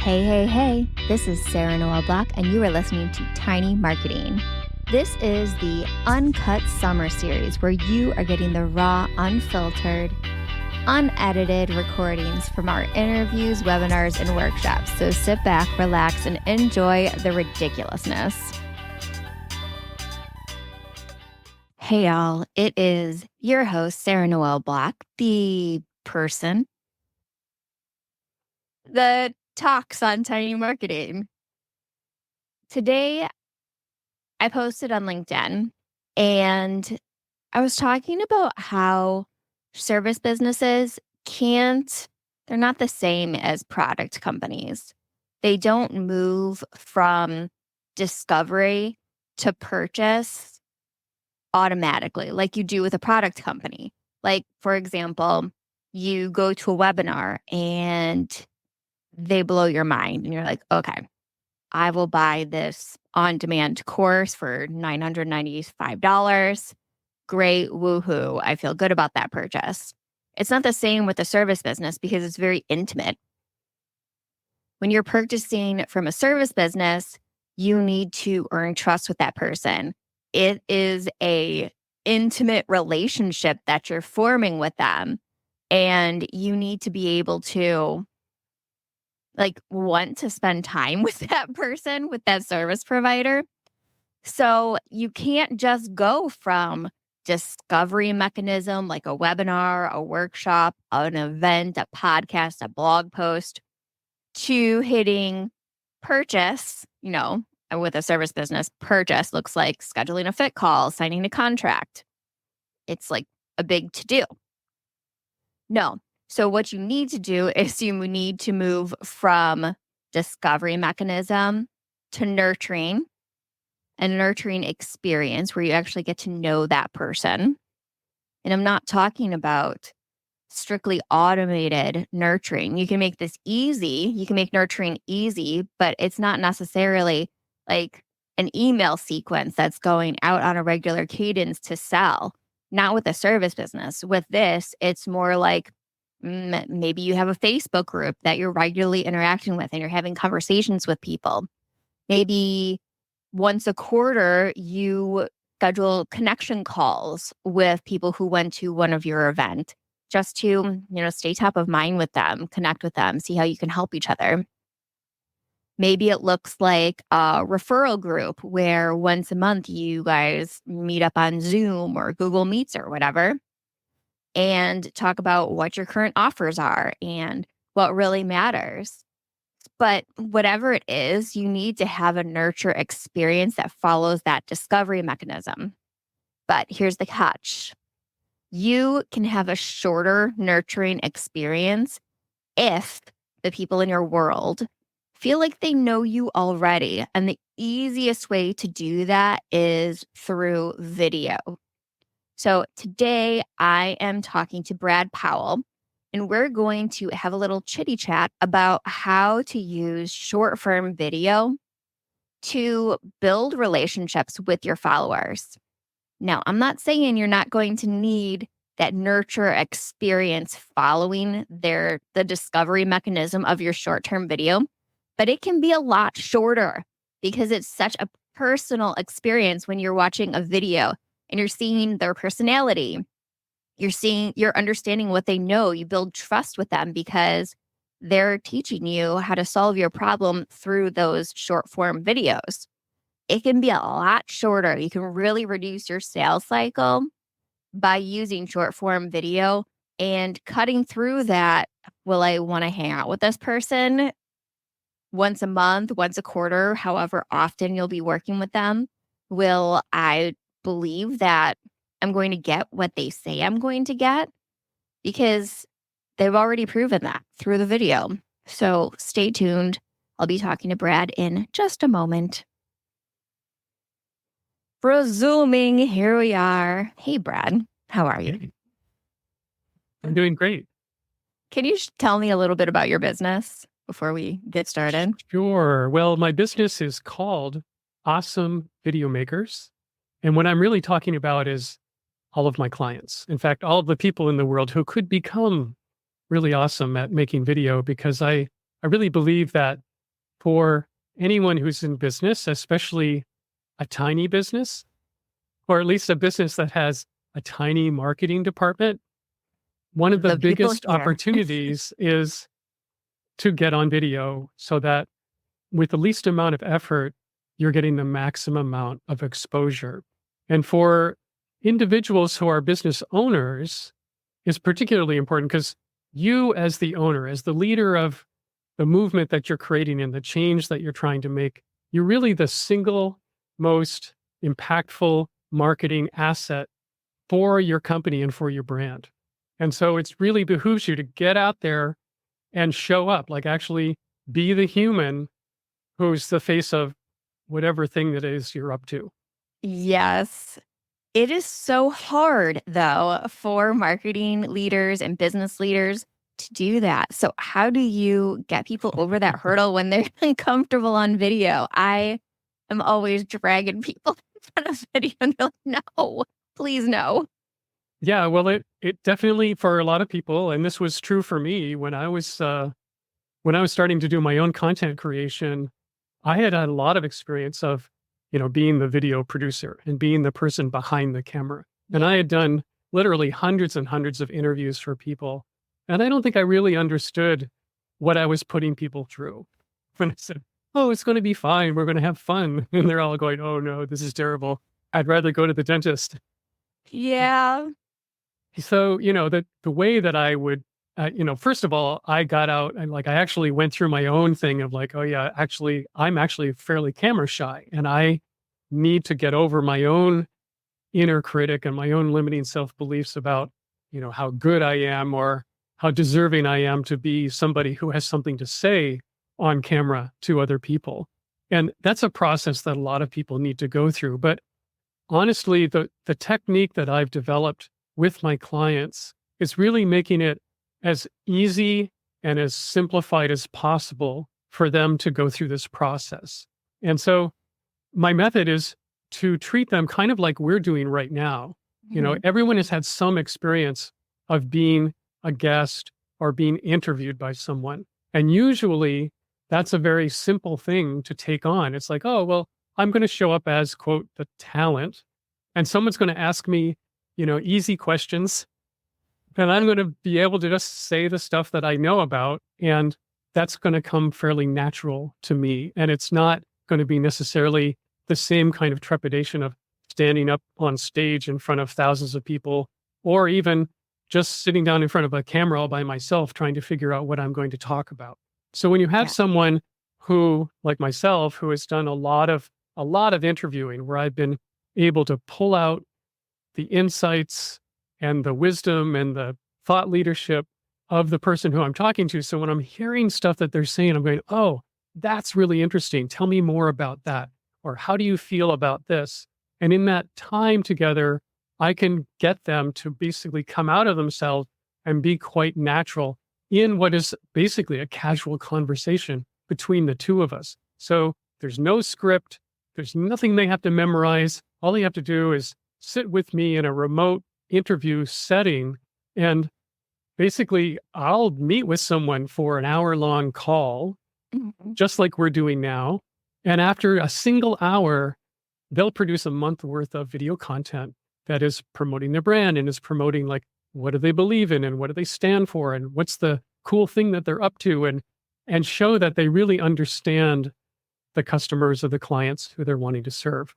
Hey, this is Sarah Noel Black, and you are listening to Tiny Marketing. This is the Uncut Summer Series where you are getting the raw, unfiltered, unedited recordings from our interviews, webinars, and workshops. So sit back, relax, and enjoy the ridiculousness. Hey, y'all. It is your host, Sarah Noel Black, the person that talks on Tiny Marketing. Today, I posted on LinkedIn and I was talking about how service businesses they're not the same as product companies. They don't move from discovery to purchase automatically like you do with a product company. Like, for example, you go to a webinar and they blow your mind and you're like, okay, I will buy this on-demand course for $995. Great, woohoo. I feel good about that purchase. It's not the same with a service business because it's very intimate. When you're purchasing from a service business, you need to earn trust with that person. It is a intimate relationship that you're forming with them, and you need to be able to want to spend time with that person, with that service provider. So you can't just go from discovery mechanism like a webinar, a workshop, an event, a podcast, a blog post to hitting purchase. With a service business, purchase looks like scheduling a fit call, signing a contract. It's like a big to-do. No. So what you need to do is you need to move from discovery mechanism to nurturing, a nurturing experience where you actually get to know that person. And I'm not talking about strictly automated nurturing. You can make this easy. You can make nurturing easy, but it's not necessarily like an email sequence that's going out on a regular cadence to sell. Not with a service business. With this, it's more like maybe you have a Facebook group that you're regularly interacting with and you're having conversations with people. Maybe once a quarter, you schedule connection calls with people who went to one of your events just to, stay top of mind with them, connect with them, see how you can help each other. Maybe it looks like a referral group where once a month you guys meet up on Zoom or Google Meets or whatever and talk about what your current offers are and what really matters. But whatever it is, you need to have a nurture experience that follows that discovery mechanism. But here's the catch. You can have a shorter nurturing experience if the people in your world feel like they know you already. And the easiest way to do that is through video. So today I am talking to Brad Powell, and we're going to have a little chitty chat about how to use short form video to build relationships with your followers. Now, I'm not saying you're not going to need that nurture experience following the discovery mechanism of your short-term video, but it can be a lot shorter because it's such a personal experience when you're watching a video and you're seeing their personality. You're understanding what they know. You build trust with them because they're teaching you how to solve your problem through those short form videos. It can be a lot shorter. You can really reduce your sales cycle by using short form video and cutting through that. Will I want to hang out with this person once a month, once a quarter, however often you'll be working with them? Will I believe that I'm going to get what they say I'm going to get? Because they've already proven that through the video. So stay tuned. I'll be talking to Brad in just a moment. Resuming, here we are. Hey, Brad, how are you? Hey. I'm doing great. Can you tell me a little bit about your business before we get started? Sure. Well, my business is called Awesome Video Makers. And what I'm really talking about is all of my clients. In fact, all of the people in the world who could become really awesome at making video, because I really believe that for anyone who's in business, especially a tiny business, or at least a business that has a tiny marketing department, one of the The people biggest here. opportunities is to get on video so that with the least amount of effort, you're getting the maximum amount of exposure. And for individuals who are business owners, is particularly important because you, as the owner, as the leader of the movement that you're creating and the change that you're trying to make, you're really the single most impactful marketing asset for your company and for your brand. And so it's really behooves you to get out there and show up, like actually be the human who's the face of whatever thing that is you're up to. Yes. It is so hard, though, for marketing leaders and business leaders to do that. So, how do you get people over that hurdle when they're uncomfortable on video? I am always dragging people in front of video, and they're like, no, please, no. Yeah, well, it definitely for a lot of people, and this was true for me when I was starting to do my own content creation. I had a lot of experience of, being the video producer and being the person behind the camera. And I Yeah. had done literally hundreds and hundreds of interviews for people. And I don't think I really understood what I was putting people through when I said, oh, it's going to be fine. We're going to have fun. And they're all going, oh, no, this is terrible. I'd rather go to the dentist. Yeah. So, the way that I would, first of all, I got out and I actually went through my own thing of like, oh yeah, actually, I'm actually fairly camera shy and I need to get over my own inner critic and my own limiting self-beliefs about, how good I am or how deserving I am to be somebody who has something to say on camera to other people. And that's a process that a lot of people need to go through. But honestly, the technique that I've developed with my clients is really making it as easy and as simplified as possible for them to go through this process. And so my method is to treat them kind of like we're doing right now. Mhm. Everyone has had some experience of being a guest or being interviewed by someone. And usually that's a very simple thing to take on. It's like, oh, well, I'm going to show up as, quote, the talent, and someone's going to ask me, easy questions. And I'm going to be able to just say the stuff that I know about. And that's going to come fairly natural to me. And it's not going to be necessarily the same kind of trepidation of standing up on stage in front of thousands of people, or even just sitting down in front of a camera all by myself, trying to figure out what I'm going to talk about. So when you have Yeah. someone who, like myself, who has done a lot of interviewing where I've been able to pull out the insights and the wisdom and the thought leadership of the person who I'm talking to. So when I'm hearing stuff that they're saying, I'm going, oh, that's really interesting. Tell me more about that. Or how do you feel about this? And in that time together, I can get them to basically come out of themselves and be quite natural in what is basically a casual conversation between the two of us. So there's no script. There's nothing they have to memorize. All they have to do is sit with me in a remote interview setting. And basically, I'll meet with someone for an hour-long call, Mhm. just like we're doing now. And after a single hour, they'll produce a month worth of video content that is promoting their brand and is promoting like, what do they believe in and what do they stand for and what's the cool thing that they're up to, and show that they really understand the customers or the clients who they're wanting to serve.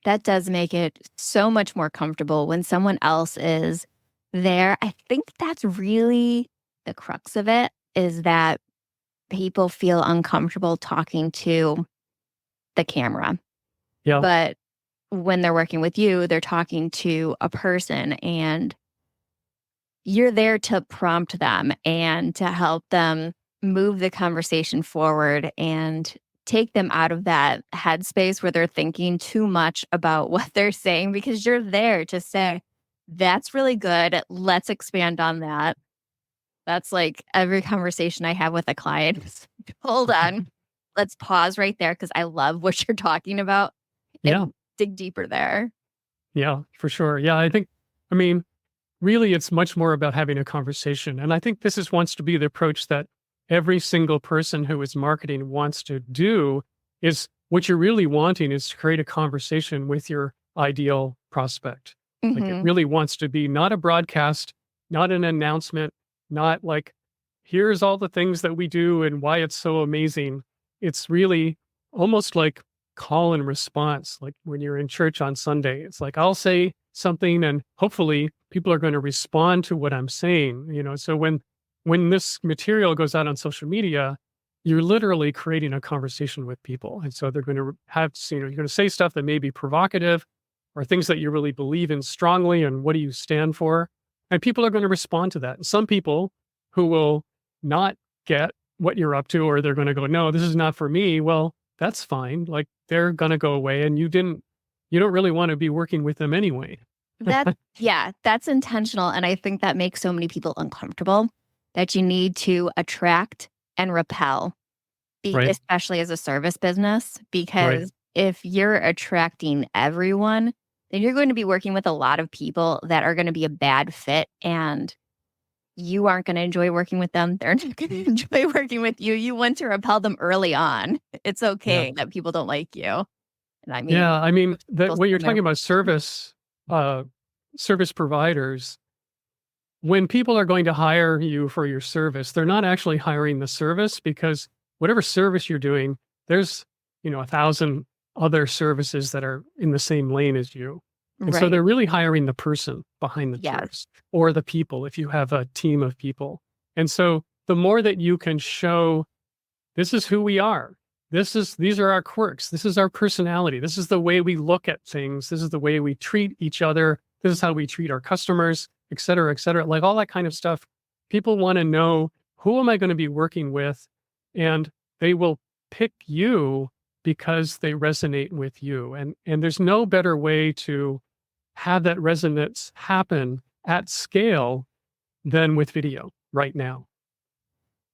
That does make it so much more comfortable when someone else is there. I think that's really the crux of it is that people feel uncomfortable talking to the camera. Yeah. But when they're working with you, they're talking to a person and you're there to prompt them and to help them move the conversation forward and take them out of that headspace where they're thinking too much about what they're saying because you're there to say, that's really good. Let's expand on that. That's like every conversation I have with a client. is, Hold on. Let's pause right there because I love what you're talking about Yeah. and dig deeper there. Yeah, for sure. Yeah. I mean, really, it's much more about having a conversation. And I think this is wants to be the approach that every single person who is marketing wants to do is what you're really wanting is to create a conversation with your ideal prospect. Like it Hmm. really wants to be not a broadcast, not an announcement, not like, here's all the things that we do and why it's so amazing. It's really almost like call and response. Like when you're in church on Sunday, it's like, I'll say something and hopefully people are going to respond to what I'm saying, So when this material goes out on social media, you're literally creating a conversation with people. And so they're going to have, you're going to say stuff that may be provocative or things that you really believe in strongly and what do you stand for? And people are going to respond to that. And some people who will not get what you're up to, or they're going to go, no, this is not for me. Well, that's fine. Like they're going to go away and you don't really want to be working with them anyway. That's intentional. And I think that makes so many people uncomfortable that you need to attract and repel, Right. especially as a service business, Right. because if you're attracting everyone, then you're going to be working with a lot of people that are going to be a bad fit and you aren't going to enjoy working with them. They're not going to enjoy working with you. You want to repel them early on. It's Yeah. okay that people don't like you. And I mean, Yeah. I mean, people when you're spend their talking about service providers, when people are going to hire you for your service, they're not actually hiring the service because whatever service you're doing, there's, 1,000 other services that are in the same lane as you. And so right. they're really hiring the person behind the Yes. service or the people if you have a team of people. And so the more that you can show, this is who we are. These are our quirks. This is our personality. This is the way we look at things. This is the way we treat each other. This is how we treat our customers, et cetera, like all that kind of stuff. People want to know, who am I going to be working with? And they will pick you because they resonate with you. And there's no better way to have that resonance happen at scale than with video right now.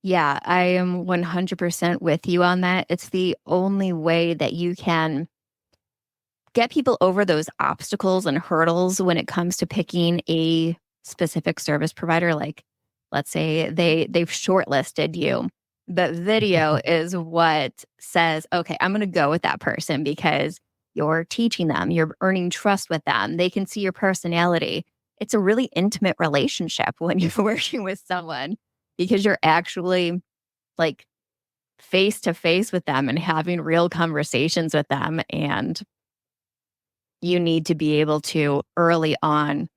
Yeah, I am 100% with you on that. It's the only way that you can get people over those obstacles and hurdles when it comes to picking a specific service provider. Like, let's say they've shortlisted you, but video is what says, okay, I'm going to go with that person because you're teaching them, you're earning trust with them. They can see your personality. It's a really intimate relationship when you're working with someone because you're actually like face to face with them and having real conversations with them. And you need to be able to early on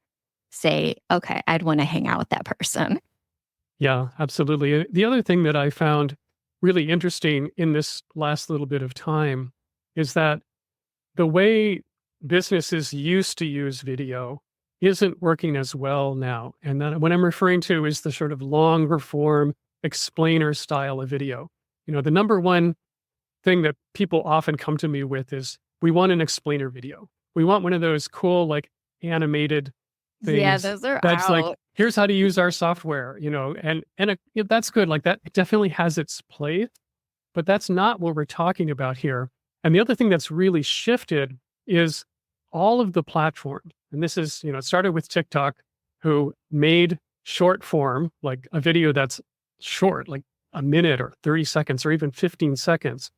say, okay, I'd want to hang out with that person. Yeah, absolutely. The other thing that I found really interesting in this last little bit of time is that the way businesses used to use video isn't working as well now. And that what I'm referring to is the sort of longer form explainer style of video. The number one thing that people often come to me with is, we want an explainer video. We want one of those cool, like animated things. Yeah, those are that's out. like, here's how to use our software, and that's good. Like that definitely has its place, but that's not what we're talking about here. And the other thing that's really shifted is all of the platforms. And this is, it started with TikTok, who made short form, like a video that's short, like a minute or 30 seconds or even 15 seconds.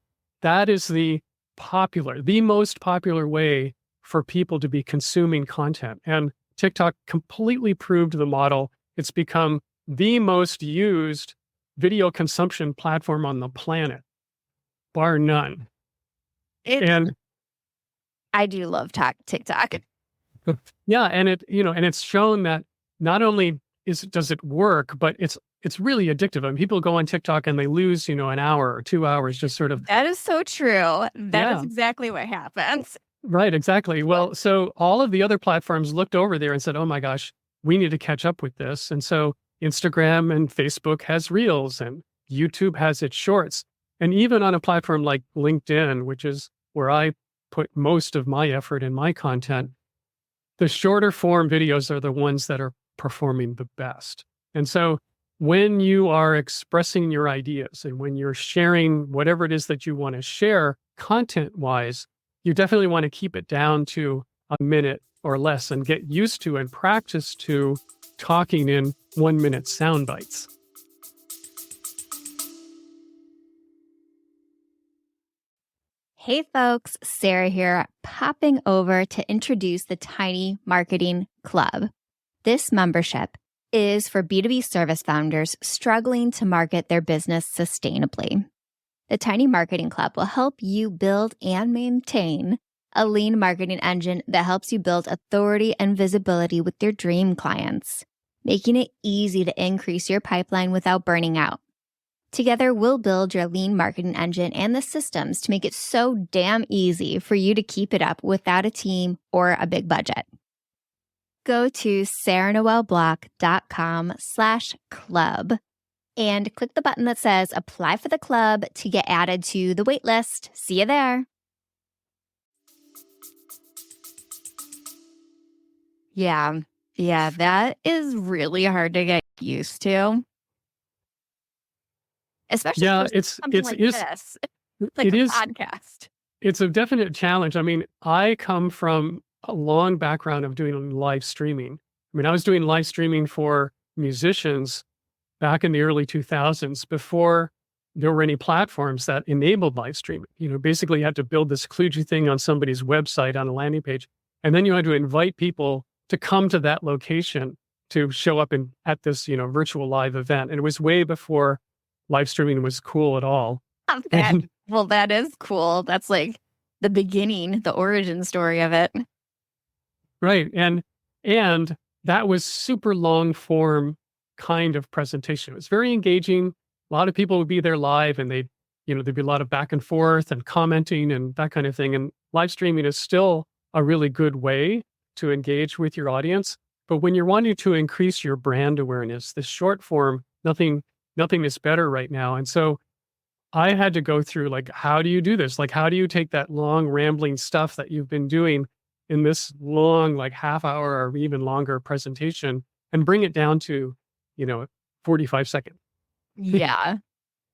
That is the most popular way for people to be consuming content. And TikTok completely proved the model. It's become the most used video consumption platform on the planet, bar none. And I do love TikTok. yeah, and it's shown that not only does it work, but it's really addictive. I mean, people go on TikTok and they lose, an hour or 2 hours just sort of. That is so true. That is Yeah. exactly what happens. Right, exactly. Well, so all of the other platforms looked over there and said, oh my gosh, we need to catch up with this. And so Instagram and Facebook has Reels and YouTube has its Shorts. And even on a platform like LinkedIn, which is where I put most of my effort in my content, the shorter form videos are the ones that are performing the best. And so when you are expressing your ideas and when you're sharing whatever it is that you want to share content-wise, you definitely want to keep it down to a minute or less and get used to and practice to talking in 1 minute sound bites. Hey folks, Sarah here, popping over to introduce the Tiny Marketing Club. This membership is for B2B service founders struggling to market their business sustainably. The Tiny Marketing Club will help you build and maintain a lean marketing engine that helps you build authority and visibility with your dream clients, making it easy to increase your pipeline without burning out. Together, we'll build your lean marketing engine and the systems to make it so damn easy for you to keep it up without a team or a big budget. Go to sarahnoelblock.com/club and click the button that says apply for the club to get added to the wait list. See you there. Yeah, that is really hard to get used to. Especially Yeah, for something like this, like it a is, podcast. it's a definite challenge. I mean, I come from a long background of doing live streaming. I mean, I was doing live streaming for musicians back in the early 2000s before there were any platforms that enabled live streaming. Basically you had to build this kludgy thing on somebody's website on a landing page, and then you had to invite people to come to that location to show up at this, virtual live event. And it was way before live streaming was cool at all. Well, that is cool. That's like the beginning, the origin story of it. Right. And that was super long form kind of presentation. It was very engaging. A lot of people would be there live, and there'd be a lot of back and forth and commenting and that kind of thing. And live streaming is still a really good way to engage with your audience. But when you're wanting to increase your brand awareness, the short form, nothing is better right now. And so I had to go through, like, how do you do this? Like, how do you take that long rambling stuff that you've been doing in this long, like half hour or even longer presentation and bring it down to, 45 seconds? Yeah.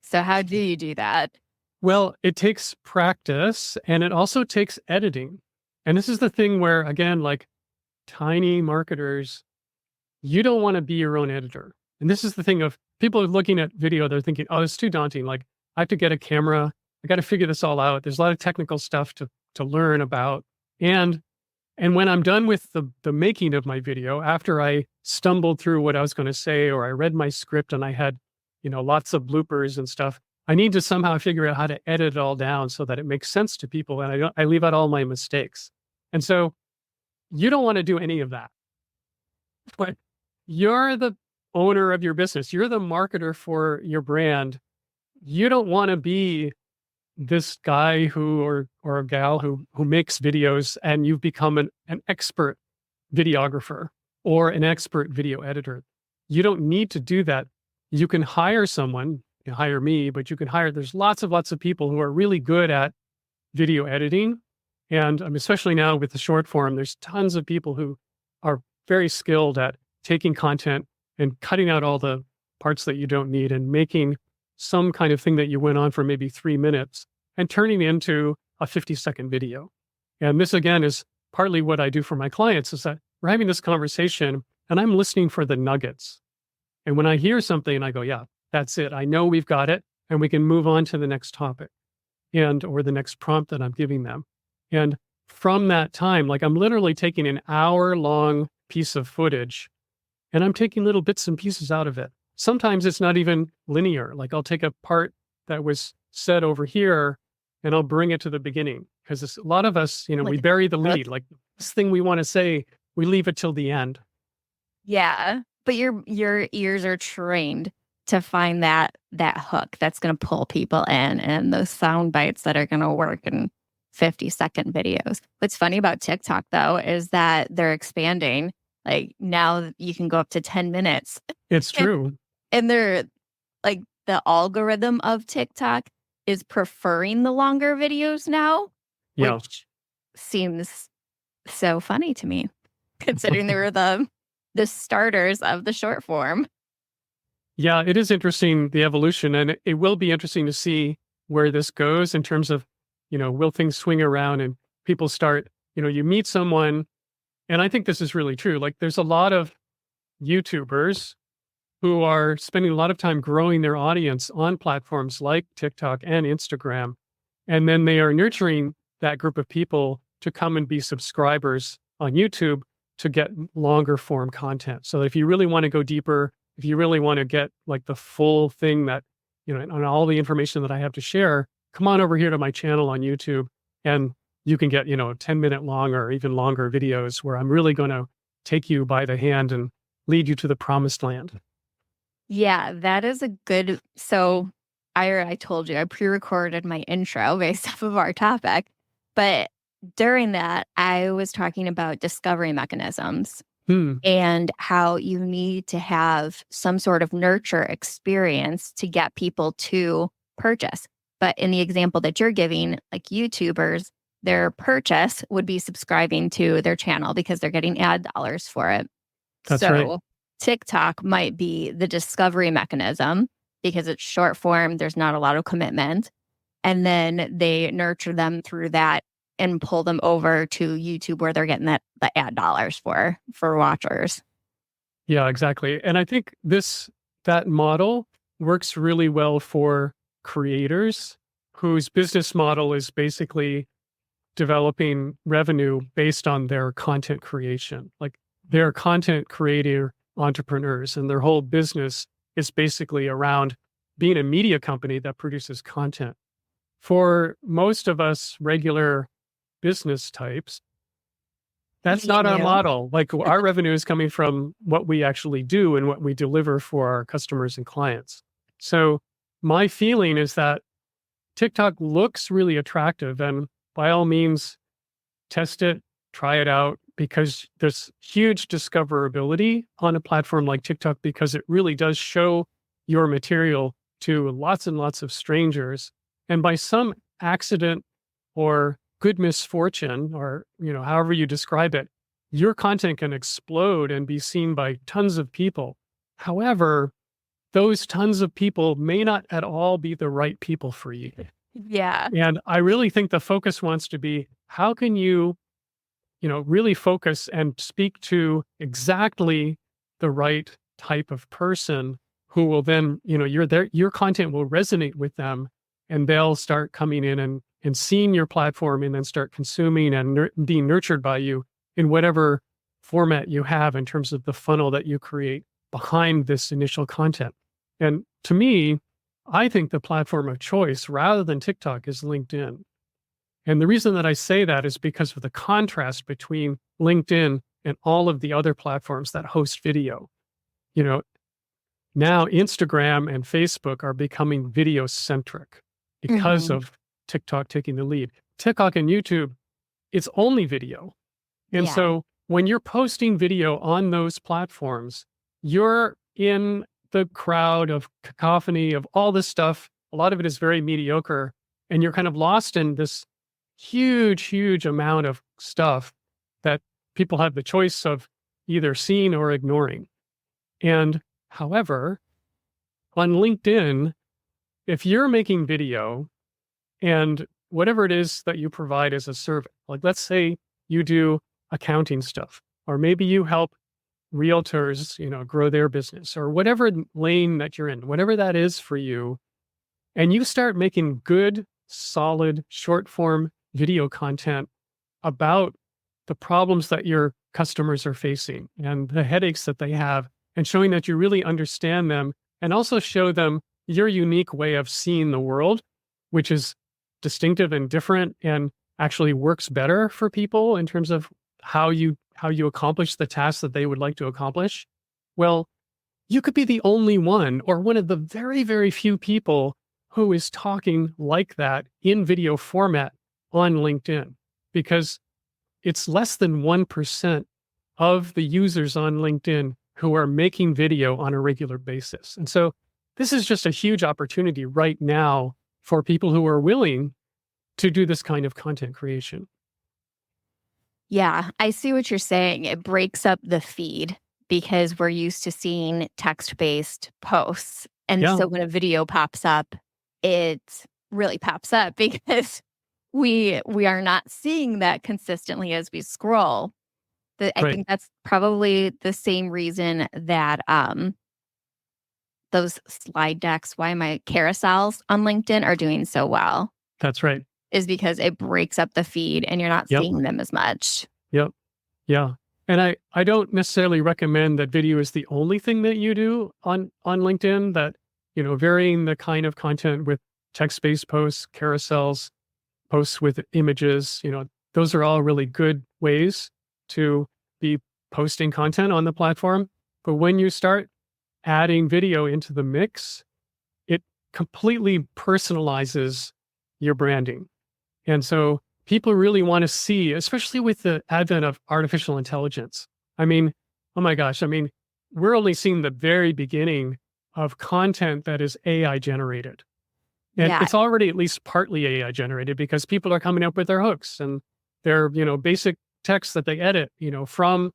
So how do you do that? Well, it takes practice, and it also takes editing. And this is the thing where, again, like tiny marketers, you don't want to be your own editor. And this is the thing of people looking at video, they're thinking, oh, it's too daunting. Like, I have to get a camera. I got to figure this all out. There's a lot of technical stuff to learn about. And when I'm done with the making of my video, after I stumbled through what I was going to say, or I read my script and I had, lots of bloopers and stuff, I need to somehow figure out how to edit it all down so that it makes sense to people, and I leave out all my mistakes. And so you don't want to do any of that. But you're the owner of your business. You're the marketer for your brand. You don't want to be this guy or a gal who makes videos, and you've become an expert videographer or an expert video editor. You don't need to do that. You can hire someone, you hire me, but there's lots of people who are really good at video editing. And especially now with the short form, there's tons of people who are very skilled at taking content and cutting out all the parts that you don't need and making some kind of thing that you went on for maybe 3 minutes and turning into a 50-second video. And this, again, is partly what I do for my clients, is that we're having this conversation and I'm listening for the nuggets. And when I hear something, I go, yeah, that's it. I know we've got it, and we can move on to the next topic or the next prompt that I'm giving them. And from that time, like, I'm literally taking an hour-long piece of footage and I'm taking little bits and pieces out of it. Sometimes it's not even linear. Like, I'll take a part that was said over here and I'll bring it to the beginning, because a lot of us, we bury the lead. Like, this thing we want to say, we leave it till the end. Yeah. But your ears are trained to find that hook that's going to pull people in, and those sound bites that are going to work in 50-second videos. What's funny about TikTok, though, is that they're expanding. Like, now you can go up to 10 minutes. It's true. And they're like, the algorithm of TikTok is preferring the longer videos now, which seems so funny to me, considering they were the starters of the short form. Yeah, it is interesting, the evolution, and it will be interesting to see where this goes in terms of, will things swing around and people start, you meet someone, and I think this is really true. Like, there's a lot of YouTubers who are spending a lot of time growing their audience on platforms like TikTok and Instagram. And then they are nurturing that group of people to come and be subscribers on YouTube to get longer form content. So if you really want to go deeper, if you really want to get like the full thing that, and all the information that I have to share, come on over here to my channel on YouTube and you can get, 10-minute long or even longer videos where I'm really going to take you by the hand and lead you to the promised land. Yeah, that is a good. So I told you I pre-recorded my intro based off of our topic, but during that I was talking about discovery mechanisms and how you need to have some sort of nurture experience to get people to purchase. But in the example that you're giving, like YouTubers, their purchase would be subscribing to their channel because they're getting ad dollars for it. That's So right. TikTok might be the discovery mechanism because it's short form, there's not a lot of commitment. And then they nurture them through that and pull them over to YouTube where they're getting the ad dollars for watchers. Yeah, exactly. And I think that model works really well for creators whose business model is basically developing revenue based on their content creation. Like they're content creator entrepreneurs and their whole business is basically around being a media company that produces content. For most of us regular business types, that's not our model. Like our revenue is coming from what we actually do and what we deliver for our customers and clients. So my feeling is that TikTok looks really attractive and by all means, test it, try it out, because there's huge discoverability on a platform like TikTok because it really does show your material to lots and lots of strangers. And by some accident or good misfortune, or however you describe it, your content can explode and be seen by tons of people. However, those tons of people may not at all be the right people for you. Yeah. And I really think the focus wants to be, how can you, really focus and speak to exactly the right type of person who will then, your content will resonate with them and they'll start coming in and seeing your platform and then start consuming and being nurtured by you in whatever format you have in terms of the funnel that you create behind this initial content. And to me, I think the platform of choice rather than TikTok is LinkedIn. And the reason that I say that is because of the contrast between LinkedIn and all of the other platforms that host video. Now Instagram and Facebook are becoming video centric because of TikTok taking the lead. TikTok and YouTube, it's only video. And so when you're posting video on those platforms, you're in the crowd of cacophony of all this stuff. A lot of it is very mediocre. And you're kind of lost in this huge, huge amount of stuff that people have the choice of either seeing or ignoring. And however, on LinkedIn, if you're making video and whatever it is that you provide as a service, like let's say you do accounting stuff, or maybe you help realtors, grow their business, or whatever lane that you're in, whatever that is for you, and you start making good, solid, short form video content about the problems that your customers are facing and the headaches that they have, and showing that you really understand them, and also show them your unique way of seeing the world, which is distinctive and different and actually works better for people in terms of how you accomplish the tasks that they would like to accomplish. Well, you could be the only one or one of the very, very few people who is talking like that in video format on LinkedIn, because it's less than 1% of the users on LinkedIn who are making video on a regular basis. And so this is just a huge opportunity right now for people who are willing to do this kind of content creation. Yeah, I see what you're saying. It breaks up the feed because we're used to seeing text-based posts. And so when a video pops up, it really pops up because we are not seeing that consistently as we scroll. I think that's probably the same reason that those slide decks, carousels on LinkedIn are doing so well. That's right. is because it breaks up the feed and you're not Yep. seeing them as much. Yep. Yeah. And I don't necessarily recommend that video is the only thing that you do on LinkedIn, that, varying the kind of content with text-based posts, carousels, posts with images, those are all really good ways to be posting content on the platform. But when you start adding video into the mix, it completely personalizes your branding. And so people really want to see, especially with the advent of artificial intelligence. I mean, oh my gosh, we're only seeing the very beginning of content that is AI generated. And Yeah. it's already at least partly AI generated because people are coming up with their hooks and their, basic text that they edit, from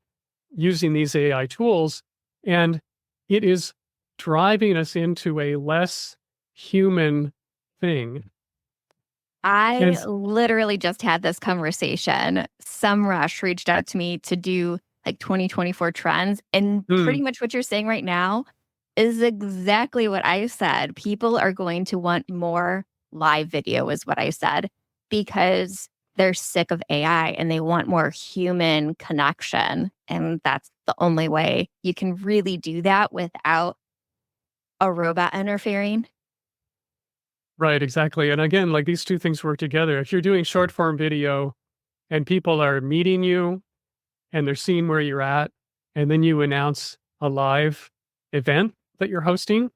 using these AI tools. And it is driving us into a less human thing. I And literally just had this conversation. SEMrush reached out to me to do like 2024 trends. And pretty much what you're saying right now is exactly what I said. People are going to want more live video, is what I said, because they're sick of AI and they want more human connection. And that's the only way you can really do that without a robot interfering. right, exactly. And again, like these two things work together. If you're doing short form video and people are meeting you and they're seeing where you're at, and then you announce a live event that you're hosting,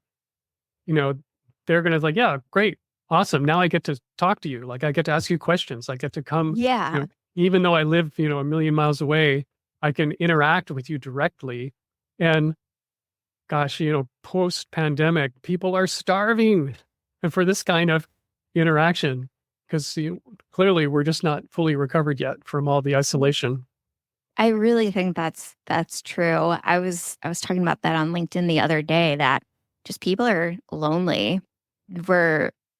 they're going to like, yeah, great. Awesome. Now I get to talk to you. Like I get to ask you questions. I get to come, Yeah. even though I live, a million miles away, I can interact with you directly. And gosh, post pandemic, people are starving for this kind of interaction because clearly we're just not fully recovered yet from all the isolation. I really think that's true. I was talking about that on LinkedIn the other day, that just people are lonely.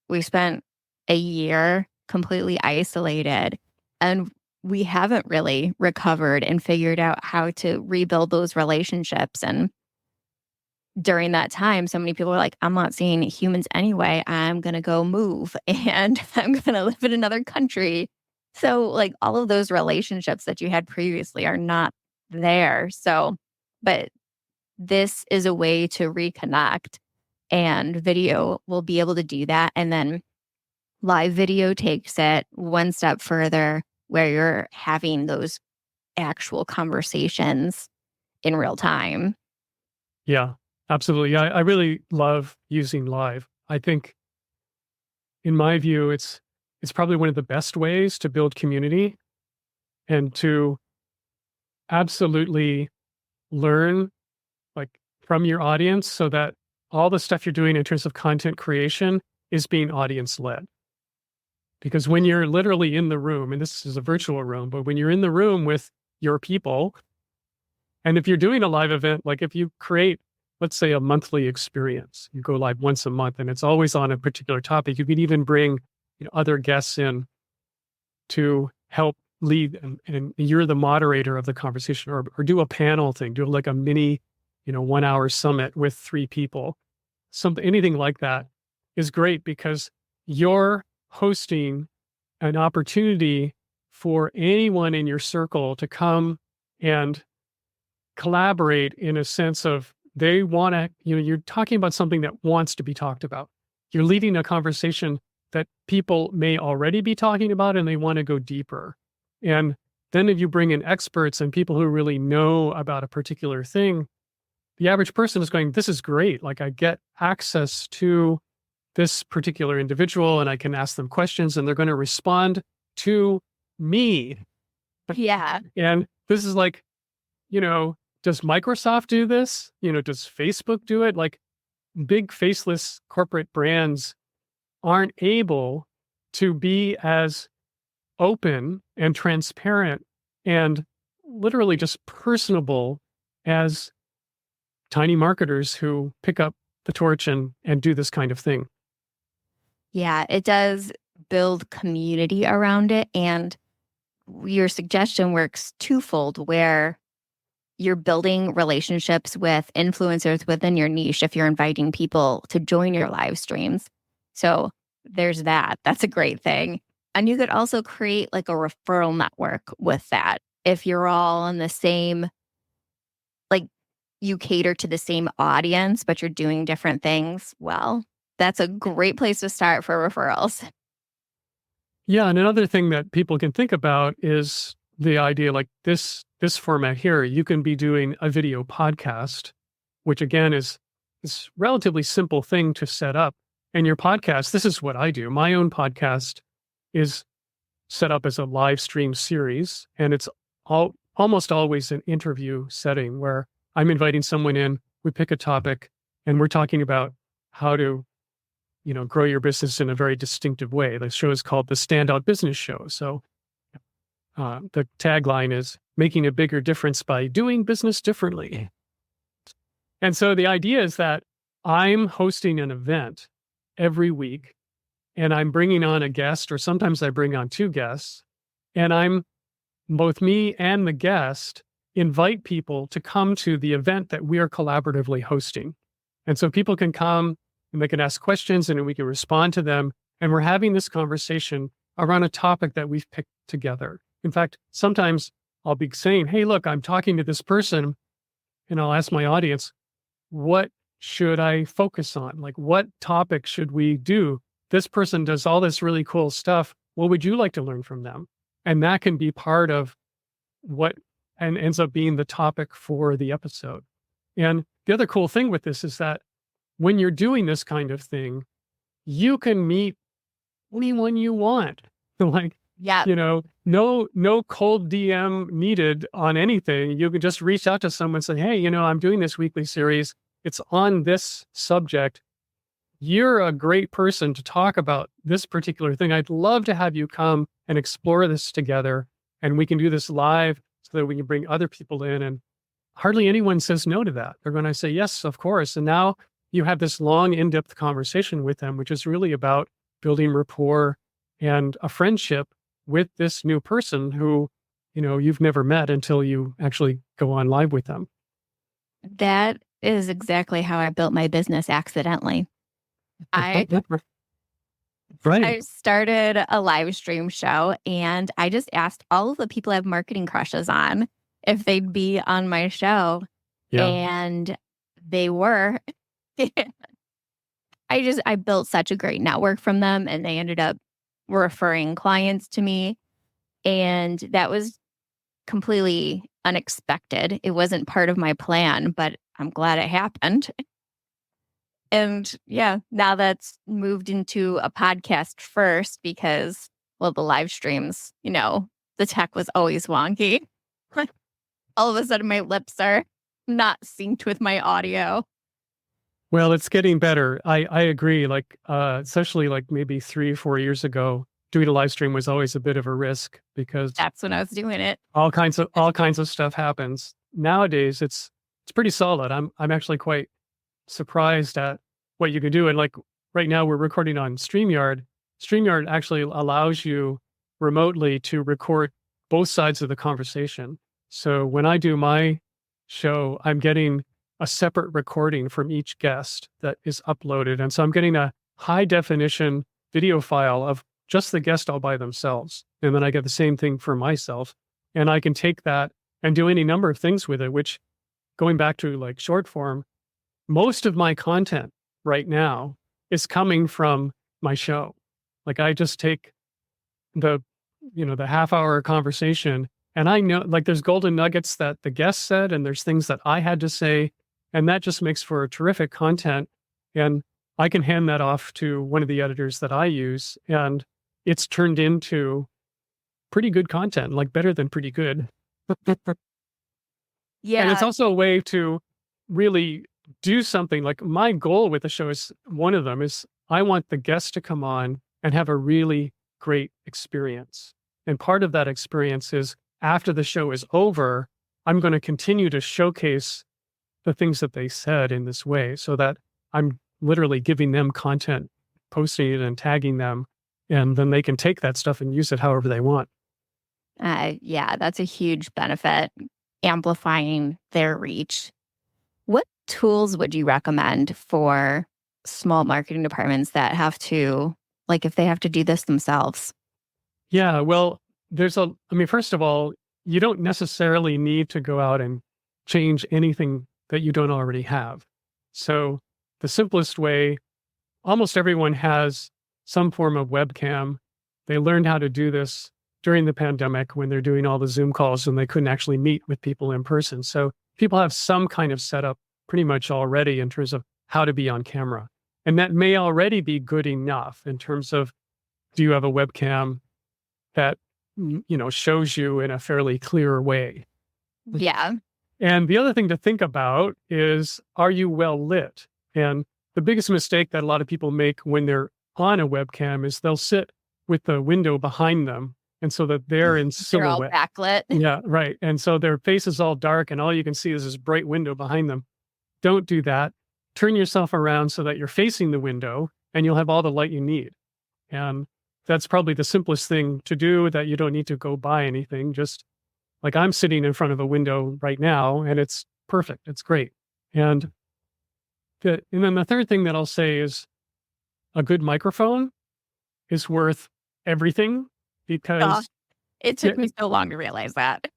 We spent a year completely isolated, and we haven't really recovered and figured out how to rebuild those relationships. And during that time, so many people were like, I'm not seeing humans anyway. I'm going to go move and I'm going to live in another country. So, like, all of those relationships that you had previously are not there. So, but this is a way to reconnect, and video will be able to do that. And then live video takes it one step further, where you're having those actual conversations in real time. Yeah, absolutely. I really love using live. I think, in my view, it's probably one of the best ways to build community and to absolutely learn like from your audience, so that all the stuff you're doing in terms of content creation is being audience led. Because when you're literally in the room, and this is a virtual room, but when you're in the room with your people, and if you're doing a live event, like if you create, let's say, a monthly experience, you go live once a month and it's always on a particular topic, you could even bring other guests in to help lead, and you're the moderator of the conversation, or do a panel thing, do like a mini, 1 hour summit with 3 people. Anything like that is great because you're hosting an opportunity for anyone in your circle to come and collaborate in a sense of they want to, you're talking about something that wants to be talked about. You're leading a conversation that people may already be talking about and they want to go deeper. And then if you bring in experts and people who really know about a particular thing, the average person is going, this is great. Like I get access to this particular individual and I can ask them questions and they're going to respond to me. Yeah. And this is like, does Microsoft do this? Does Facebook do it? Like big faceless corporate brands aren't able to be as open and transparent and literally just personable as tiny marketers who pick up the torch and do this kind of thing. Yeah, it does build community around it. And your suggestion works twofold, where you're building relationships with influencers within your niche if you're inviting people to join your live streams. So there's that. That's a great thing. And you could also create like a referral network with that. If you're all in the same, like you cater to the same audience, but you're doing different things, well, that's a great place to start for referrals. Yeah, and another thing that people can think about is the idea like this format here. You can be doing a video podcast, which again is this relatively simple thing to set up. And your podcast, this is what I do. My own podcast is set up as a live stream series, and it's almost always an interview setting where I'm inviting someone in, we pick a topic, and we're talking about how to grow your business in a very distinctive way. The show is called the Standout Business Show. So the tagline is making a bigger difference by doing business differently. And so the idea is that I'm hosting an event every week, and I'm bringing on a guest, or sometimes I bring on two guests, and both me and the guest invite people to come to the event that we are collaboratively hosting. And so people can come and they can ask questions and we can respond to them. And we're having this conversation around a topic that we've picked together. In fact, sometimes I'll be saying, hey, look, I'm talking to this person, and I'll ask my audience, what should I focus on? Like, what topic should we do? This person does all this really cool stuff. What would you like to learn from them? And that can be part of what and ends up being the topic for the episode. And the other cool thing with this is that when you're doing this kind of thing, you can meet anyone you want. Like, Yeah. no cold DM needed on anything. You can just reach out to someone and say, hey, I'm doing this weekly series. It's on this subject. You're a great person to talk about this particular thing. I'd love to have you come and explore this together. And we can do this live so that we can bring other people in. And hardly anyone says no to that. They're going to say, yes, of course. And now you have this long, in-depth conversation with them, which is really about building rapport and a friendship with this new person who, you've never met until you actually go on live with them. That is exactly how I built my business accidentally. I Right. started a live stream show, and I just asked all of the people I have marketing crushes on if they'd be on my show. Yeah. And they were. I built such a great network from them, and they ended up referring clients to me. And that was completely unexpected. It wasn't part of my plan, but I'm glad it happened. And yeah, now that's moved into a podcast first because, well, the live streams, the tech was always wonky. All of a sudden, my lips are not synced with my audio. Well, it's getting better. I agree. Like, especially like maybe 3 or 4 years ago, doing a live stream was always a bit of a risk because That's when I was doing it. all kinds of stuff happens. Nowadays, it's pretty solid. I'm actually quite surprised at what you can do. And like right now, we're recording on StreamYard. StreamYard actually allows you remotely to record both sides of the conversation. So when I do my show, I'm getting a separate recording from each guest that is uploaded. And so I'm getting a high definition video file of just the guest all by themselves. And then I get the same thing for myself. And I can take that and do any number of things with it, which going back to like short form, most of my content right now is coming from my show. Like I just take the half-hour conversation, and I know like there's golden nuggets that the guest said, and there's things that I had to say, and that just makes for terrific content. And I can hand that off to one of the editors that I use, and it's turned into pretty good content, like better than pretty good. Yeah. And it's also a way to really do something. Like my goal with the show is one of them is I want the guests to come on and have a really great experience. And part of that experience is after the show is over, I'm going to continue to showcase the things that they said in this way so that I'm literally giving them content, posting it and tagging them, and then they can take that stuff and use it however they want. Yeah, that's a huge benefit, amplifying their reach. What tools would you recommend for small marketing departments that have to, like if they have to do this themselves? Yeah, well, I mean, first of all, you don't necessarily need to go out and change anything that you don't already have. So the simplest way, almost everyone has some form of webcam. They learned how to do this during the pandemic when they're doing all the Zoom calls and they couldn't actually meet with people in person. So people have some kind of setup pretty much already in terms of how to be on camera. And that may already be good enough in terms of, do you have a webcam that shows you in a fairly clear way? Yeah. And the other thing to think about is, are you well lit? And the biggest mistake that a lot of people make when they're on a webcam is they'll sit with the window behind them, and so that they're in They're all silhouette. backlit. Yeah, right. And so their face is all dark and all you can see is this bright window behind them. Don't do that. Turn yourself around so that you're facing the window and you'll have all the light you need. And that's probably the simplest thing to do, that you don't need to go buy anything. Just like I'm sitting in front of a window right now and it's perfect. It's great. And then the third thing that I'll say is, a good microphone is worth everything, Oh, because it took me so long to realize that.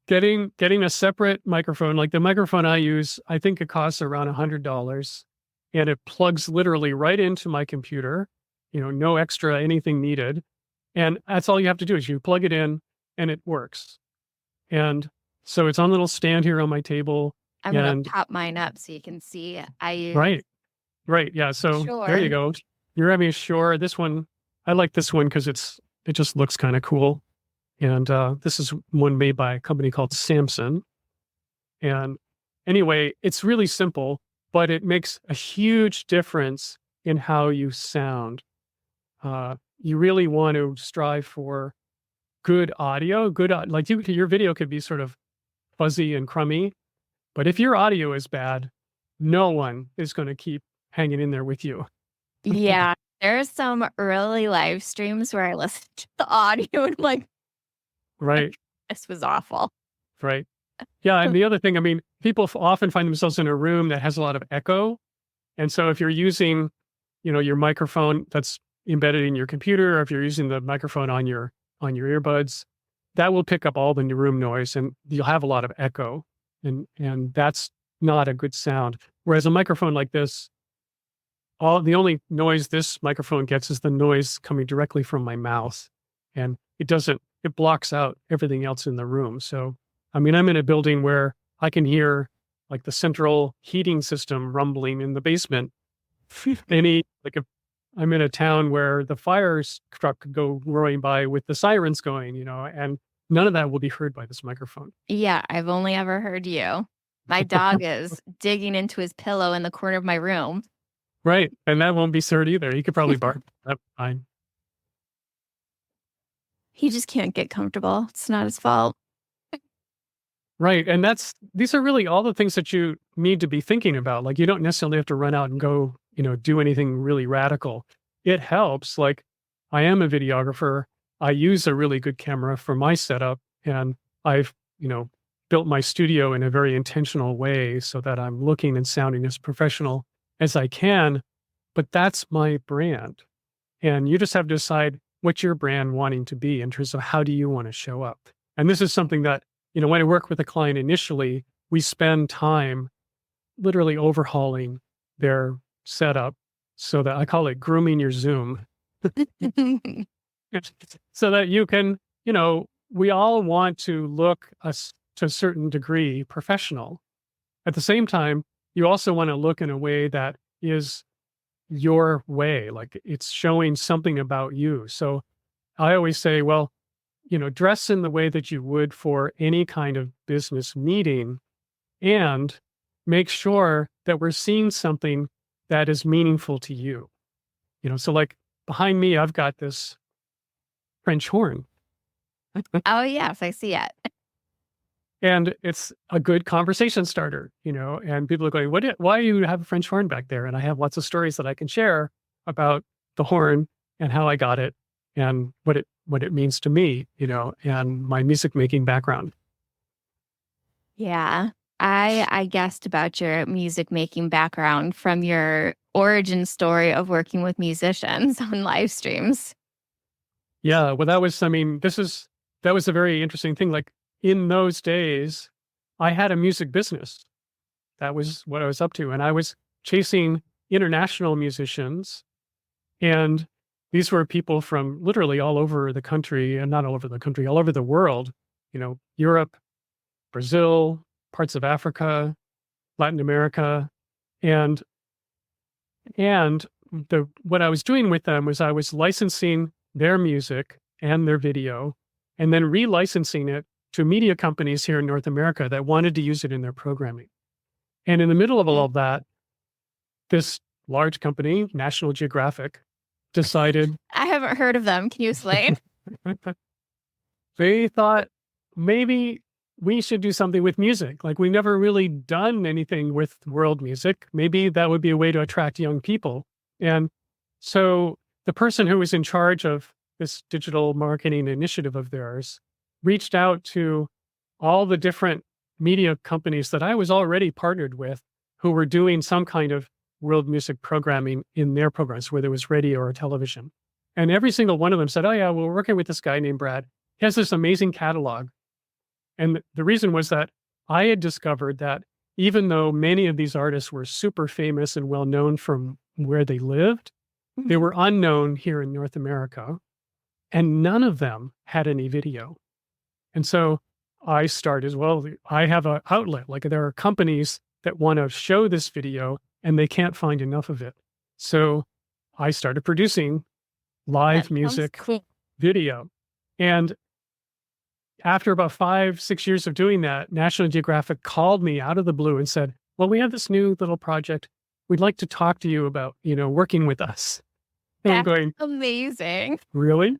getting a separate microphone, like the microphone I use, I think it costs around $100, and it plugs literally right into my computer, no extra anything needed. And that's all you have to do is you plug it in and it works. And so it's on a little stand here on my table. I'm going to pop mine up so you can see. Right. Yeah. So there you go. You're having a Shure. This one, I like this one because it just looks kind of cool. And this is one made by a company called Samson. And anyway, it's really simple, but it makes a huge difference in how you sound. You really want to strive for good audio, like your video could be sort of fuzzy and crummy, but if your audio is bad, no one is going to keep hanging in there with you. Yeah. There's some early live streams where I listened to the audio and I'm like, right, this was awful. Right. Yeah. And the other thing, I mean, people often find themselves in a room that has a lot of echo. And so if you're using, your microphone that's embedded in your computer, or if you're using the microphone on your earbuds, that will pick up all the room noise and you'll have a lot of echo. And that's not a good sound. Whereas a microphone like this, the only noise this microphone gets is the noise coming directly from my mouth. And it blocks out everything else in the room. So, I mean, I'm in a building where I can hear like the central heating system rumbling in the basement. If I'm in a town where the fire truck could go roaring by with the sirens going, and none of that will be heard by this microphone. Yeah, I've only ever heard you. My dog is digging into his pillow in the corner of my room. Right. And that won't be heard either. He could probably bark. That's fine. He just can't get comfortable. It's not his fault. Right. And these are really all the things that you need to be thinking about. Like, you don't necessarily have to run out and go, do anything really radical. It helps. Like, I am a videographer. I use a really good camera for my setup, and I've, built my studio in a very intentional way so that I'm looking and sounding as professional as I can. But that's my brand. And you just have to decide what's your brand wanting to be in terms of how do you want to show up. And this is something that, when I work with a client initially, we spend time literally overhauling their setup, so that I call it grooming your Zoom. So that you can, we all want to look to a certain degree professional. At the same time, you also want to look in a way that is your way, like it's showing something about you. So I always say, well, dress in the way that you would for any kind of business meeting, and make sure that we're seeing something that is meaningful to you. So like behind me, I've got this French horn. Oh, yes, I see it. And it's a good conversation starter, and people are going, why do you have a French horn back there? And I have lots of stories that I can share about the horn and how I got it and what it means to me, and my music making background. Yeah. I guessed about your music making background from your origin story of working with musicians on live streams. Yeah, well, that was, I mean, that was a very interesting thing. Like in those days, I had a music business. That was what I was up to. And I was chasing international musicians. And these were people from literally all over the country, and not all over the country, all over the world, Europe, Brazil, parts of Africa, Latin America. And the what I was doing with them was I was licensing their music and their video, and then relicensing it to media companies here in North America that wanted to use it in their programming. And in the middle of all of that, this large company, National Geographic, decided I haven't heard of them. Can you explain? they thought maybe we should do something with music. Like we've never really done anything with world music. Maybe that would be a way to attract young people. And so the person who was in charge of this digital marketing initiative of theirs reached out to all the different media companies that I was already partnered with who were doing some kind of world music programming in their programs, whether it was radio or television. And every single one of them said, oh yeah, well, we're working with this guy named Brad. He has this amazing catalog. And the reason was that I had discovered that even though many of these artists were super famous and well known from where they lived, they were unknown here in North America, and none of them had any video. And so I started, well, I have an outlet. Like there are companies that want to show this video and they can't find enough of it. So I started producing live That sounds music cool. video. And after about 5-6 years of doing that, National Geographic called me out of the blue and said, well, we have this new little project. We'd like to talk to you about, working with us. And I'm That's going, amazing. really?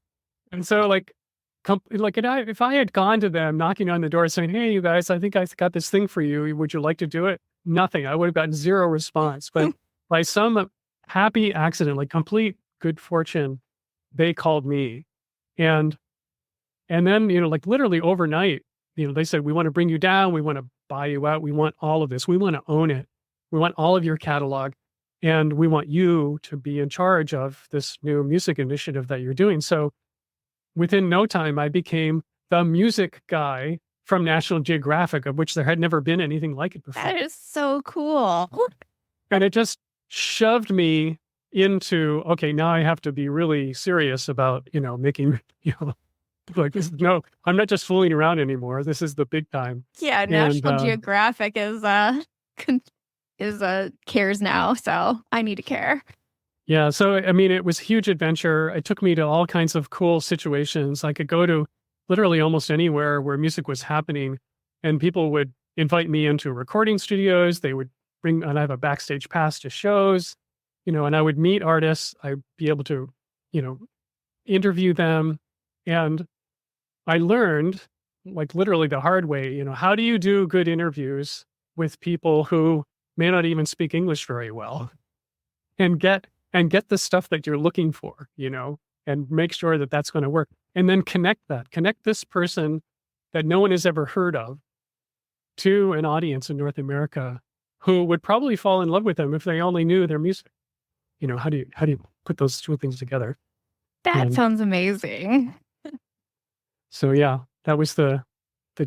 And so if I had gone to them knocking on the door saying, hey, you guys, I think I got this thing for you. Would you like to do it? Nothing. I would have gotten zero response. But by some happy accident, like complete good fortune, they called me. And then, like literally overnight, they said, we want to bring you down. We want to buy you out. We want all of this. We want to own it. We want all of your catalog. And we want you to be in charge of this new music initiative that you're doing. So within no time, I became the music guy from National Geographic, of which there had never been anything like it before. That is so cool. And it just shoved me into, okay, now I have to be really serious about, making, like this. No, I'm not just fooling around anymore. This is the big time. Yeah, National Geographic is cares now, so I need to care. Yeah, so I mean, it was a huge adventure. It took me to all kinds of cool situations. I could go to literally almost anywhere where music was happening, and people would invite me into recording studios. They would and I have a backstage pass to shows, and I would meet artists. I'd be able to, interview them. And I learned, like literally the hard way, how do you do good interviews with people who may not even speak English very well, and get the stuff that you're looking for, and make sure that that's going to work. And then connect this person that no one has ever heard of to an audience in North America who would probably fall in love with them if they only knew their music. How do you put those two things together? That sounds amazing. So yeah, that was the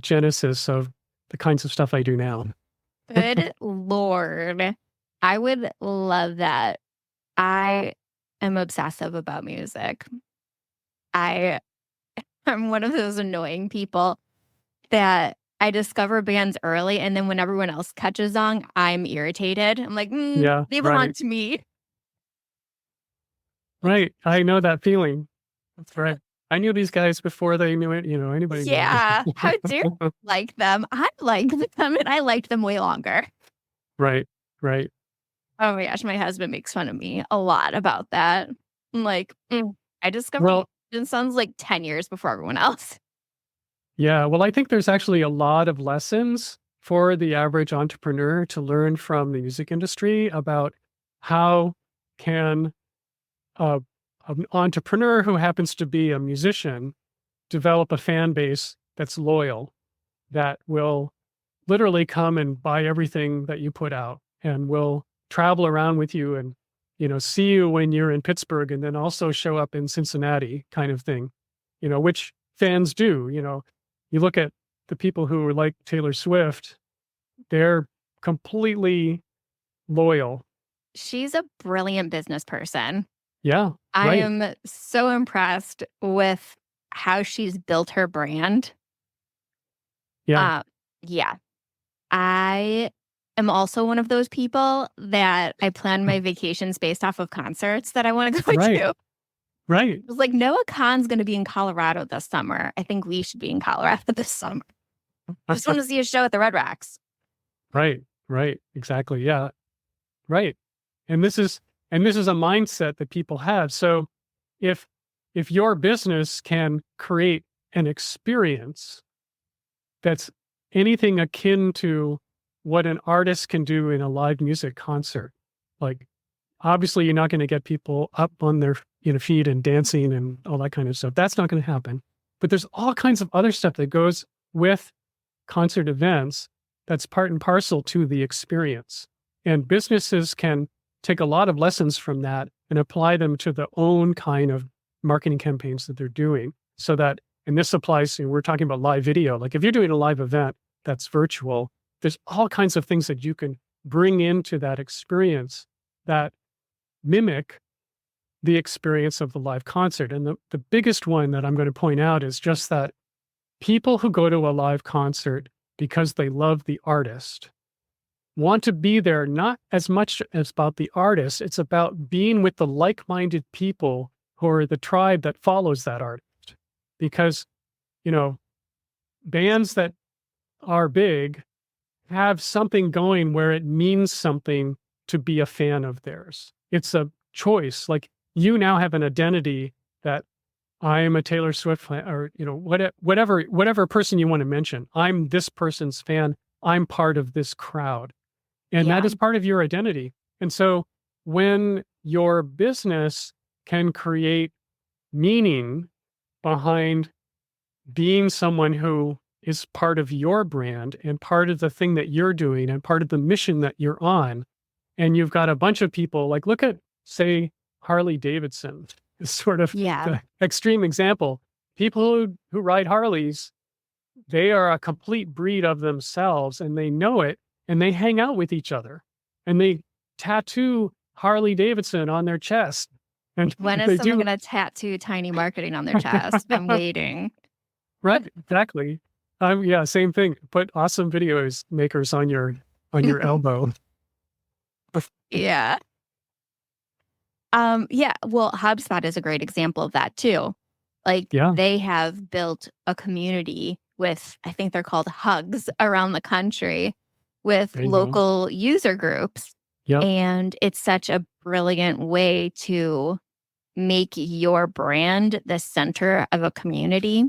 genesis of the kinds of stuff I do now. Good Lord. I would love that. I am obsessive about music. I'm one of those annoying people that I discover bands early, and then when everyone else catches on, I'm irritated. I'm like, Yeah, leave it right. on to me. Right. I know that feeling. That's right. I knew these guys before they knew it, anybody. Yeah. How dare you like them? I liked them, and I liked them way longer. Right. Right. Oh my gosh, my husband makes fun of me a lot about that. I'm like, I discovered it sounds like 10 years before everyone else. Yeah, well, I think there's actually a lot of lessons for the average entrepreneur to learn from the music industry about how can an entrepreneur who happens to be a musician develop a fan base that's loyal, that will literally come and buy everything that you put out, and will travel around with you and, see you when you're in Pittsburgh, and then also show up in Cincinnati, kind of thing. which fans do. You look at the people who are like Taylor Swift, they're completely loyal. She's a brilliant business person. Yeah, I right. am so impressed with how she's built her brand. Yeah, Uh, yeah. I am also one of those people that I plan my vacations based off of concerts that I want to go right, to. right. It was like Noah Khan's going to be in Colorado this summer. I think we should be in Colorado this summer. I just want to see a show at the Red Rocks. Right, right, exactly. Yeah, right. And this is a mindset that people have. So if your business can create an experience that's anything akin to what an artist can do in a live music concert, like obviously you're not going to get people up on their feet and dancing and all that kind of stuff. That's not going to happen. But there's all kinds of other stuff that goes with concert events that's part and parcel to the experience. And businesses can take a lot of lessons from that and apply them to their own kind of marketing campaigns that they're doing. So that, and this applies to, we're talking about live video. Like if you're doing a live event that's virtual, there's all kinds of things that you can bring into that experience that mimic the experience of the live concert. And the biggest one that I'm going to point out is just that people who go to a live concert because they love the artist want to be there not as much as about the artist, it's about being with the like-minded people who are the tribe that follows that artist. Because, bands that are big have something going where it means something to be a fan of theirs. It's a choice. Like you now have an identity that I am a Taylor Swift fan, or whatever person you want to mention. I'm this person's fan. I'm part of this crowd, and that Yeah. is part of your identity. And so, when your business can create meaning behind being someone who is part of your brand and part of the thing that you're doing and part of the mission that you're on, and you've got a bunch of people like look at say Harley Davidson is sort of Yeah. the extreme example. People who ride Harleys, they are a complete breed of themselves and they know it and they hang out with each other and they tattoo Harley Davidson on their chest. And When is they someone do going to tattoo tiny marketing on their chest? I'm waiting. right, exactly. Yeah, same thing. Put awesome videos makers on your elbow. Yeah. Yeah. Well, HubSpot is a great example of that too. Like Yeah, they have built a community with, I think they're called hugs around the country with there you go. local user groups. Yep. And it's such a brilliant way to make your brand the center of a community.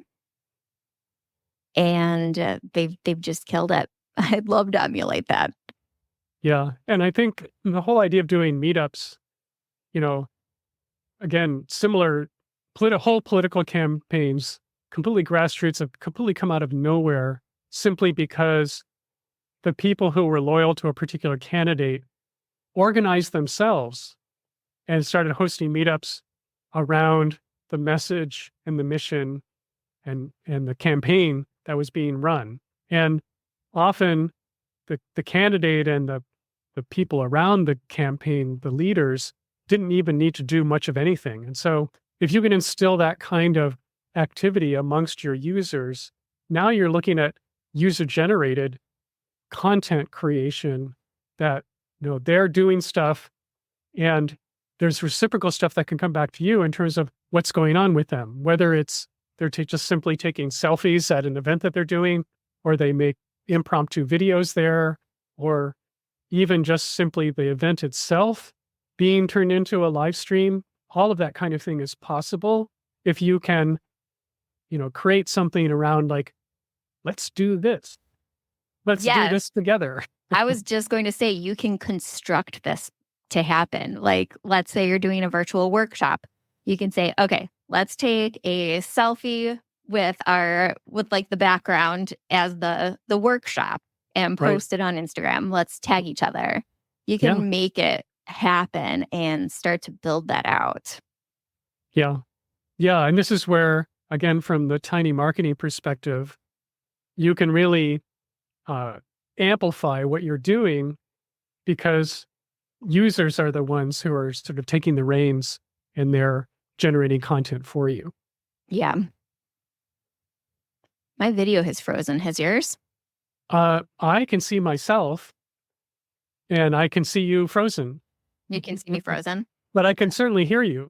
And they've just killed it. I'd love to emulate that. Yeah. And I think the whole idea of doing meetups, again, similar whole political campaigns, completely grassroots, have completely come out of nowhere simply because the people who were loyal to a particular candidate organized themselves and started hosting meetups around the message and the mission and the campaign that was being run. And often the candidate and the people around the campaign, the leaders, didn't even need to do much of anything. And so if you can instill that kind of activity amongst your users, now you're looking at user-generated content creation that, they're doing stuff and there's reciprocal stuff that can come back to you in terms of what's going on with them, whether it's they're just simply taking selfies at an event that they're doing, or they make impromptu videos there, or even just simply the event itself being turned into a live stream. All of that kind of thing is possible if you can, create something around like, let's do this. Let's do Yes. this together. I was just going to say, you can construct this to happen. Like, let's say you're doing a virtual workshop. You can say, okay, let's take a selfie with like the background as the workshop and Right. post it on Instagram. Let's tag each other. You can Yeah. make it happen and start to build that out. Yeah. Yeah. And this is where again, from the tiny marketing perspective, you can really amplify what you're doing because users are the ones who are sort of taking the reins and they're generating content for you. Yeah. My video has frozen. Has yours? I can see myself and I can see you frozen, You can see me frozen. but I can certainly hear you.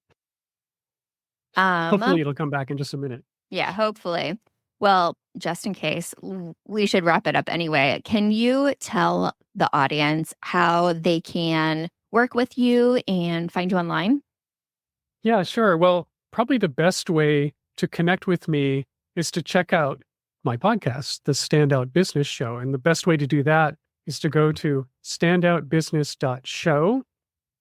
Um, Hopefully it'll come back in just a minute. yeah, hopefully. Well, just in case, we should wrap it up anyway. Can you tell the audience how they can work with you and find you online? Yeah, sure. Well, probably the best way to connect with me is to check out my podcast, The Standout Business Show. And the best way to do that is to go to standoutbusiness.show.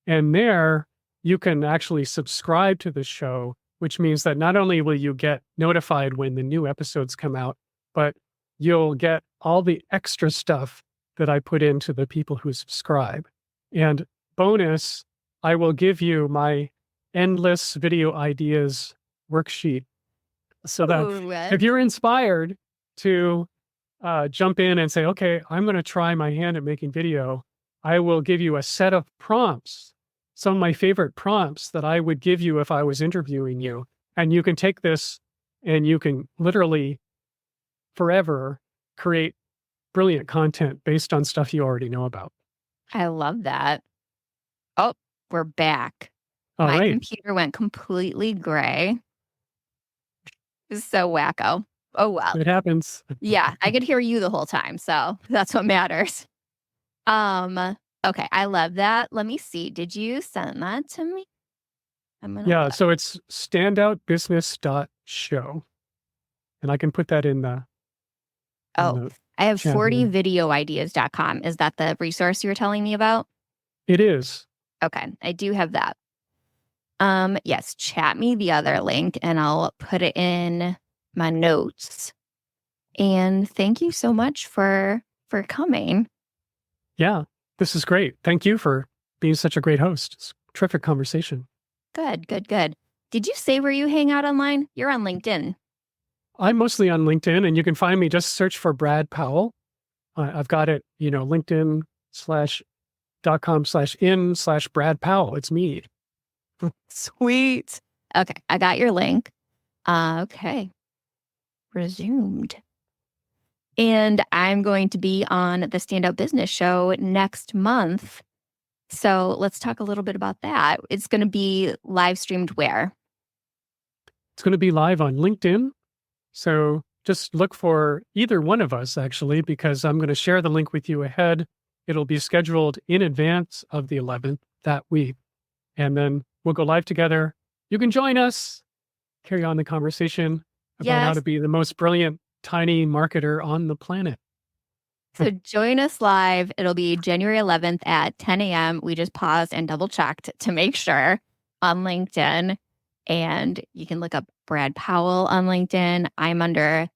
And there you can actually subscribe to the show, which means that not only will you get notified when the new episodes come out, but you'll get all the extra stuff that I put into the people who subscribe. And bonus, I will give you my endless video ideas worksheet so that Ooh, if you're inspired to jump in and say, okay, I'm going to try my hand at making video, I will give you a set of prompts, some of my favorite prompts that I would give you if I was interviewing you. And you can take this and you can literally forever create brilliant content based on stuff you already know about. I love that. Oh, we're back. All My right. computer went completely gray. It's so wacko. Oh, well. It happens. Yeah, I could hear you the whole time, so that's what matters. Okay, I love that. Let me see. Did you send that to me? I'm gonna Yeah, look. so it's standoutbusiness.show. And I can put that in the Oh, I have chat here. 40videoideas.com. Is that the resource you were telling me about? It is. Okay, I do have that. Yes, chat me the other link and I'll put it in my notes. And thank you so much for coming. Yeah, this is great. Thank you for being such a great host. It's a terrific conversation. Good, good, good. Did you say where you hang out online? You're on LinkedIn. I'm mostly on LinkedIn, and you can find me, just search for Brad Powell. I've got it, linkedin.com/in/Brad Powell. It's me. Sweet. Okay, I got your link. Okay. Resumed. And I'm going to be on the Standout Business Show next month. So let's talk a little bit about that. It's going to be live streamed where? It's going to be live on LinkedIn. So just look for either one of us, actually, because I'm going to share the link with you ahead. It'll be scheduled in advance of the 11th that week. And then we'll go live together. You can join us, carry on the conversation about how to be the most brilliant tiny marketer on the planet. So join us live. It'll be January 11th at 10 a.m. We just paused and double checked to make sure on LinkedIn. And you can look up Brad Powell on LinkedIn. I'm under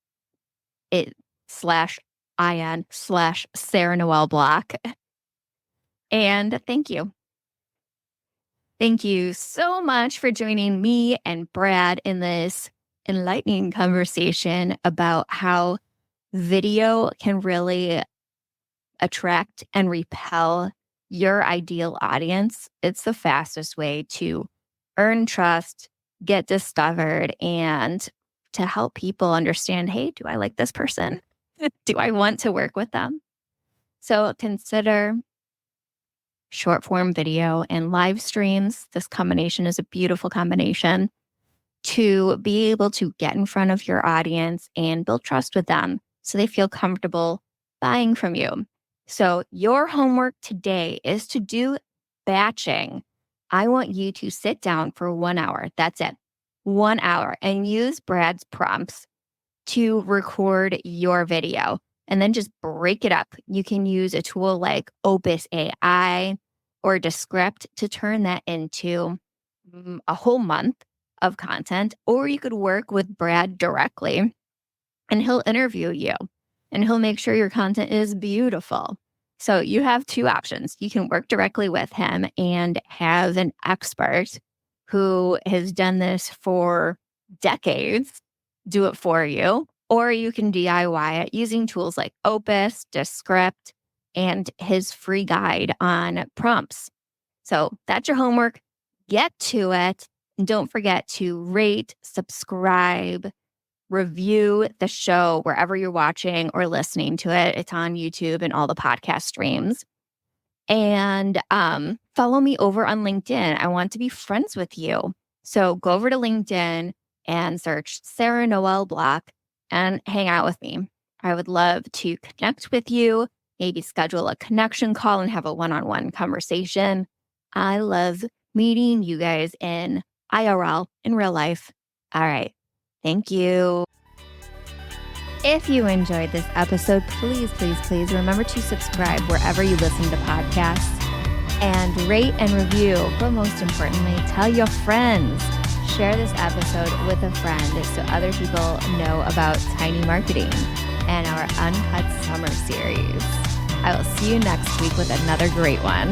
it/IN/Sarah Noel Block. And thank you. Thank you so much for joining me and Brad in this enlightening conversation about how video can really attract and repel your ideal audience. It's the fastest way to earn trust, get discovered, and to help people understand, hey, do I like this person? Do I want to work with them? So consider short form video and live streams. This combination is a beautiful combination to be able to get in front of your audience and build trust with them so they feel comfortable buying from you. So your homework today is to do batching. I want you to sit down for 1 hour. That's it. 1 hour, and use Brad's prompts to record your video and then just break it up. You can use a tool like Opus AI or Descript to turn that into a whole month of content, or you could work with Brad directly and he'll interview you and he'll make sure your content is beautiful. So you have two options. You can work directly with him and have an expert who has done this for decades do it for you, or you can DIY it using tools like Opus, Descript, and his free guide on prompts. So that's your homework. Get to it. And don't forget to rate, subscribe, review the show wherever you're watching or listening to it. It's on YouTube and all the podcast streams. And follow me over on LinkedIn. I want to be friends with you. So go over to LinkedIn and search Sarah Noel Block and hang out with me. I would love to connect with you, maybe schedule a connection call and have a one-on-one conversation. I love meeting you guys in IRL, in real life. All right. Thank you. If you enjoyed this episode, please, please, please remember to subscribe wherever you listen to podcasts and rate and review. But most importantly, tell your friends. Share this episode with a friend so other people know about Tiny Marketing and our Uncut Summer series. I will see you next week with another great one.